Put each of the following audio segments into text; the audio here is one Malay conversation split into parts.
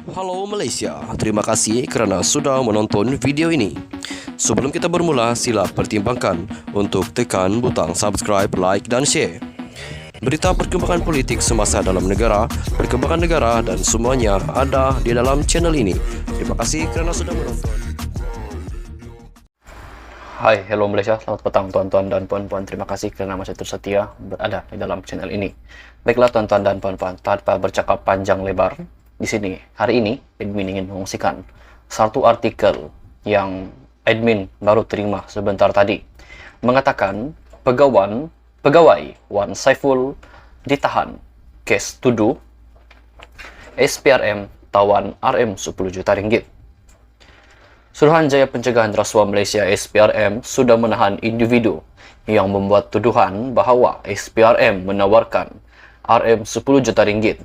Halo Malaysia, terima kasih kerana sudah menonton video ini. Sebelum kita bermula, sila pertimbangkan untuk tekan butang subscribe, like dan share. Berita perkembangan politik semasa dalam negara, perkembangan negara dan semuanya ada di dalam channel ini. Terima kasih kerana sudah menonton. Hai, hello Malaysia, selamat petang tuan-tuan dan puan-puan. Terima kasih kerana masih terus setia berada di dalam channel ini. Baiklah tuan-tuan dan puan-puan, tanpa bercakap panjang lebar, di sini hari ini admin ingin mengungsikan satu artikel yang admin baru terima sebentar tadi, mengatakan pegawai Wan Saiful ditahan kes tuduh SPRM tawan RM 10 juta ringgit. Suruhanjaya Pencegahan Rasuah Malaysia SPRM sudah menahan individu yang membuat tuduhan bahawa SPRM menawarkan RM 10 juta ringgit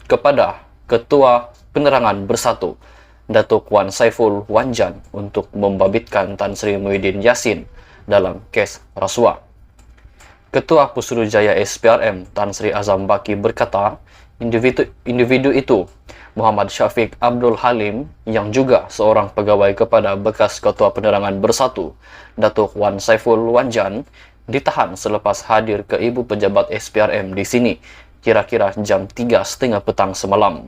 kepada Ketua Penerangan Bersatu Datuk Wan Saiful Wanjan untuk membabitkan Tan Sri Muhyiddin Yassin dalam kes rasuah. Ketua Pusurujaya SPRM Tan Sri Azam Baki berkata, individu itu Muhammad Syafiq Abdul Halim yang juga seorang pegawai kepada bekas Ketua Penerangan Bersatu Datuk Wan Saiful Wanjan ditahan selepas hadir ke ibu pejabat SPRM di sini kira-kira jam 3.30 petang semalam.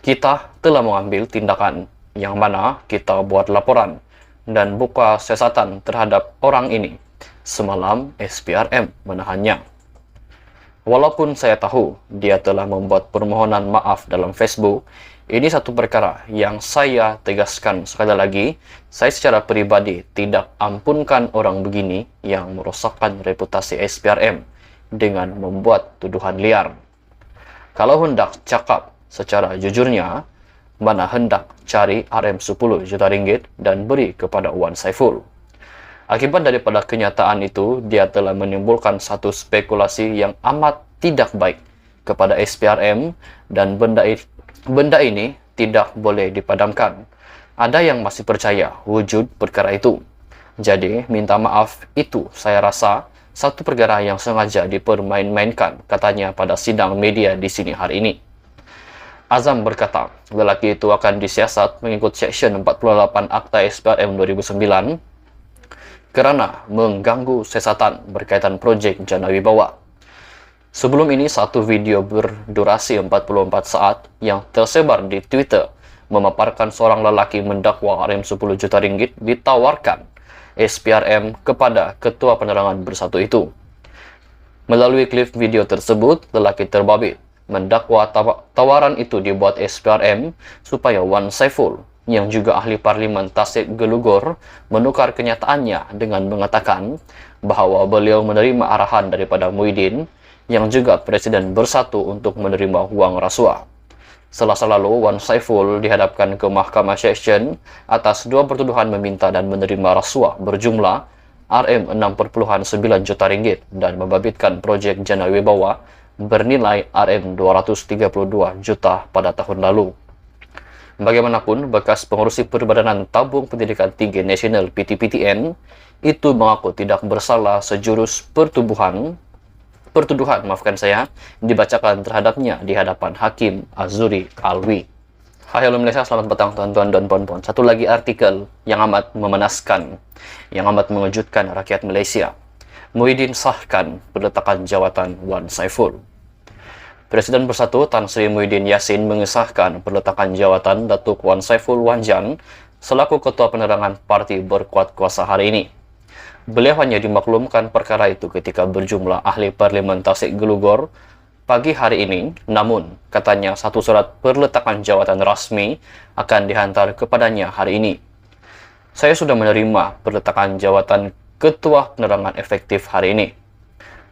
Kita telah mengambil tindakan yang mana kita buat laporan dan buka siasatan terhadap orang ini. Semalam SPRM menahannya. Walaupun saya tahu dia telah membuat permohonan maaf dalam Facebook, ini satu perkara yang saya tegaskan sekali lagi, saya secara peribadi tidak ampunkan orang begini yang merosakkan reputasi SPRM dengan membuat tuduhan liar. Kalau hendak cakap secara jujurnya, mana hendak cari RM 10 juta ringgit dan beri kepada Wan Saiful. Akibat daripada kenyataan itu, dia telah menimbulkan satu spekulasi yang amat tidak baik kepada SPRM dan benda ini tidak boleh dipadamkan. Ada yang masih percaya wujud perkara itu. Jadi, minta maaf itu saya rasa satu perkara yang sengaja dipermain-mainkan, katanya pada sidang media di sini hari ini. Azam berkata, lelaki itu akan disiasat mengikut Seksyen 48 Akta SPRM 2009 kerana mengganggu siasatan berkaitan projek Jana Wibawa. Sebelum ini, satu video berdurasi 44 saat yang tersebar di Twitter memaparkan seorang lelaki mendakwa RM 10 juta ringgit ditawarkan SPRM kepada Ketua Penerangan Bersatu itu. Melalui klip video tersebut, lelaki terbabit mendakwa tawaran itu dibuat SPRM supaya Wan Saiful yang juga ahli Parlimen Tasik Gelugor menukar kenyataannya dengan mengatakan bahawa beliau menerima arahan daripada Muhyiddin yang juga Presiden Bersatu untuk menerima wang rasuah. Selasa lalu, Wan Saiful dihadapkan ke Mahkamah Seksyen atas dua pertuduhan meminta dan menerima rasuah berjumlah RM 6.9 juta ringgit dan membabitkan projek Jana Wibawa bernilai RM 232 juta pada tahun lalu. Bagaimanapun, bekas pengurusi Perbadanan Tabung Pendidikan Tinggi Nasional PTPTN itu mengaku tidak bersalah sejurus pertuduhan dibacakan terhadapnya di hadapan Hakim Azuri Alwi. Hai halo Malaysia, selamat petang tuan-tuan dan puan-puan. Satu lagi artikel yang amat memenaskan, yang amat mengejutkan rakyat Malaysia. Muhyiddin sahkan peletakan jawatan Wan Saiful. Presiden Bersatu Tan Sri Muhyiddin Yassin mengesahkan peletakan jawatan Datuk Wan Saiful Wanjan selaku Ketua Penerangan Parti Berkuat Kuasa hari ini. Beliau hanya dimaklumkan perkara itu ketika berjumlah ahli Parlimen Tasik Gelugor pagi hari ini, namun katanya satu surat peletakan jawatan rasmi akan dihantar kepadanya hari ini. Saya sudah menerima peletakan jawatan Ketua Penerangan Efektif hari ini.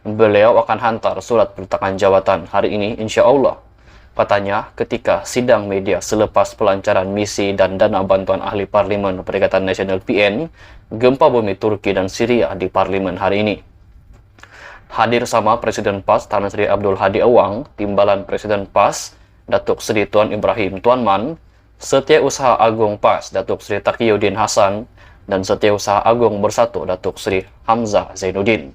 Beliau akan hantar surat peletakan jawatan hari ini insya Allah, katanya ketika sidang media selepas pelancaran misi dan dana bantuan ahli Parlimen Perikatan Nasional PN gempa bumi Turki dan Syria di Parlimen hari ini. Hadir sama Presiden PAS Tan Sri Abdul Hadi Awang, Timbalan Presiden PAS Datuk Seri Tuan Ibrahim Tuanman, Setiausaha Agung PAS Datuk Seri Taqiyuddin Hasan, dan Setiausaha Agung Bersatu Datuk Seri Hamzah Zainuddin.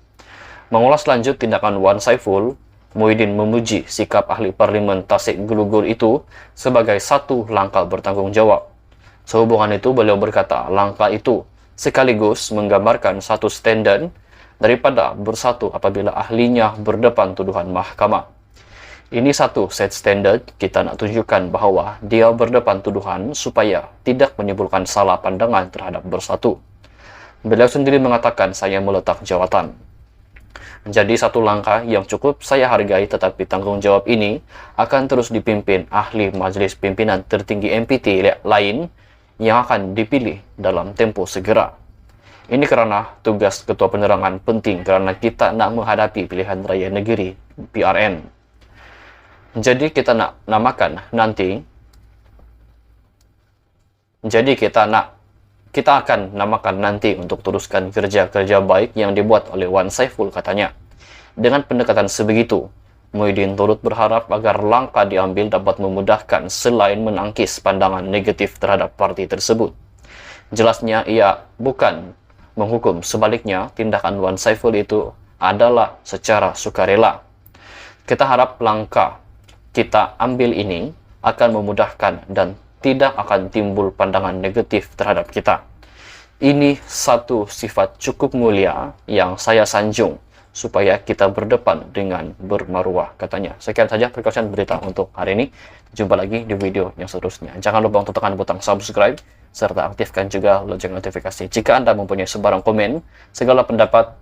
Mengulas lanjut tindakan Wan Saiful, Muhyiddin memuji sikap ahli parlimen Tasik Gelugur itu sebagai satu langkah bertanggung jawab. Sehubungan itu, beliau berkata, langkah itu sekaligus menggambarkan satu standar daripada bersatu apabila ahlinya berdepan tuduhan mahkamah. Ini satu set standard kita nak tunjukkan bahawa dia berdepan tuduhan supaya tidak menimbulkan salah pandangan terhadap bersatu. Beliau sendiri mengatakan, saya meletak jawatan. Jadi satu langkah yang cukup saya hargai, tetapi tanggung jawab ini akan terus dipimpin ahli Majlis Pimpinan Tertinggi MPT lain yang akan dipilih dalam tempoh segera. Ini kerana tugas Ketua Penerangan penting kerana kita nak menghadapi pilihan raya negeri PRN. Jadi kita akan namakan nanti untuk teruskan kerja-kerja baik yang dibuat oleh Wan Saiful, katanya. Dengan pendekatan sebegitu, Muhyiddin turut berharap agar langkah diambil dapat memudahkan selain menangkis pandangan negatif terhadap parti tersebut. Jelasnya ia bukan menghukum, sebaliknya tindakan Wan Saiful itu adalah secara sukarela. Kita harap langkah kita ambil ini akan memudahkan dan tidak akan timbul pandangan negatif terhadap kita. Ini satu sifat cukup mulia yang saya sanjung supaya kita berdepan dengan bermaruah, katanya. Sekian saja perkongsian berita untuk hari ini. Jumpa lagi di video yang seterusnya. Jangan lupa untuk tekan butang subscribe serta aktifkan juga lonceng notifikasi. Jika Anda mempunyai sebarang komen, segala pendapat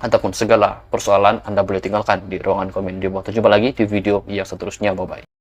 ataupun segala persoalan, Anda boleh tinggalkan di ruangan komen di bawah. Jumpa lagi di video yang seterusnya. Bye-bye.